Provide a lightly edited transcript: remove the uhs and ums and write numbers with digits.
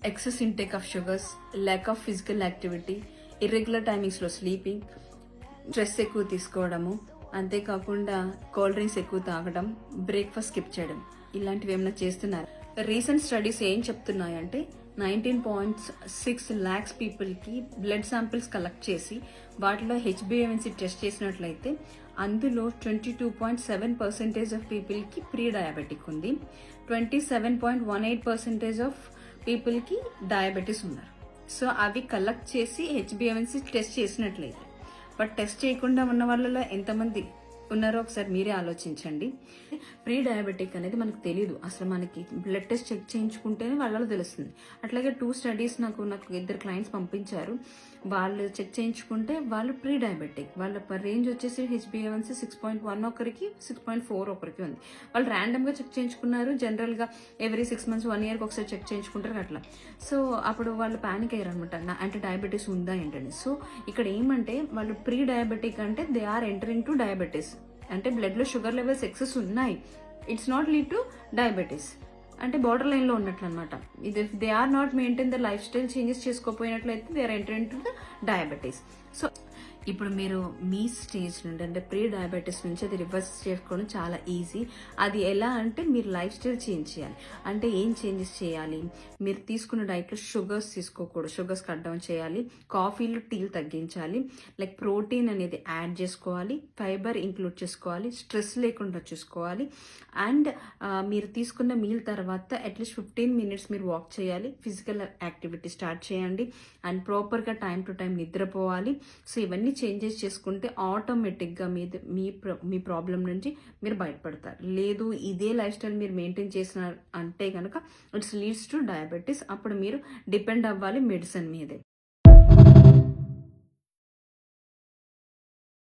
Excess intake of sugars, lack of physical activity, irregular టైమింగ్స్లో sleeping, stress ఎక్కువ తీసుకోవడము, అంతేకాకుండా కోల్డ్ డ్రింక్స్ ఎక్కువ తాగడం, బ్రేక్ఫాస్ట్ స్కిప్ చేయడం, ఇలాంటివి ఏమైనా చేస్తున్నారు. రీసెంట్ స్టడీస్ ఏం చెప్తున్నాయంటే 19.6 lakhs పీపుల్కి బ్లడ్ శాంపిల్స్ కలెక్ట్ చేసి వాటిలో హెచ్బిఏవన్సీ టెస్ట్ చేసినట్లయితే అందులో 22.7% ఆఫ్ పీపుల్కి ప్రీ డయాబెటిక్ ఉంది, 27.18% ఆఫ్ పీపుల్కి డయాబెటీస్ ఉన్నారు. సో అవి కలెక్ట్ చేసి హెచ్బిఏవన్సీ టెస్ట్ చేసినట్లయితే, బట్ టెస్ట్ చేయకుండా ఉన్న వాళ్ళలో ఎంతమంది ఉన్నారో ఒకసారి మీరే ఆలోచించండి. ప్రీ డయాబెటిక్ అనేది మనకు తెలియదు, అసలు మనకి బ్లడ్ టెస్ట్ చెక్ చేయించుకుంటేనే వాళ్ళలో తెలుస్తుంది. అట్లాగే 2 స్టడీస్ నాకు 2 క్లయింట్స్ పంపించారు. వాళ్ళు చెక్ చేయించుకుంటే వాళ్ళు ప్రీ డయాబెటిక్, వాళ్ళ రేంజ్ వచ్చేసి హెచ్బిఏవన్సీ 6.1 ఒకరికి, 6.4 ఒకరికి ఉంది. వాళ్ళు ర్యాండమ్గా చెక్ చేయించుకున్నారు. జనరల్గా ఎవ్రీ 6 months 1 yearకి ఒకసారి చెక్ చేయించుకుంటారు అట్లా. సో అప్పుడు వాళ్ళు ప్యానిక్ అయ్యారు అనమాట, అంటే డయాబెటీస్ ఉందా ఏంటని. సో ఇక్కడ ఏమంటే వాళ్ళు ప్రీ డయాబెటిక్ అంటే they are entering to diabetes, అంటే బ్లడ్లో షుగర్ లెవెల్స్ ఎక్సెస్ ఉన్నాయి. It's not lead to diabetes, అంటే బార్డర్ లైన్లో ఉన్నట్లు అనమాట. ఇది they are not maintain the lifestyle changes చేసుకోపోయినట్లయితే they are entering to the diabetes. So ఇప్పుడు మీరు మీ స్టేజ్ నుండి, అంటే ప్రీ డయాబెటీస్ నుంచి అది రివర్స్ చేసుకోవడం చాలా ఈజీ. అది ఎలా అంటే మీరు లైఫ్ స్టైల్ చేంజ్ చేయాలి. అంటే ఏం చేంజెస్ చేయాలి? మీరు తీసుకున్న డైట్లో షుగర్స్ తీసుకోకూడదు, షుగర్స్ కట్ డౌన్ చేయాలి, కాఫీలు టీలు తగ్గించాలి, లైక్ ప్రోటీన్ అనేది యాడ్ చేసుకోవాలి, ఫైబర్ ఇంక్లూడ్ చేసుకోవాలి, స్ట్రెస్ లేకుండా చూసుకోవాలి, అండ్ మీరు తీసుకున్న మీల్ తర్వాత అట్లీస్ట్ 15 minutes మీరు వాక్ చేయాలి, ఫిజికల్ యాక్టివిటీ స్టార్ట్ చేయండి, అండ్ ప్రాపర్గా టైం టు టైం నిద్రపోవాలి. సో ఇవన్నీ చేంజెస్ చేసుకుంటే ఆటోమేటిక్గా మీ ప్రాబ్లం నుంచి మీరు బయటపడతారు. లేదు ఇదే లైఫ్ స్టైల్ మీరు మెయింటైన్ చేసినారు అంటే కనుక ఇట్స్ లీడ్స్ టు డయాబెటీస్. అప్పుడు మీరు డిపెండ్ అవ్వాలి మెడిసిన్ మీదే.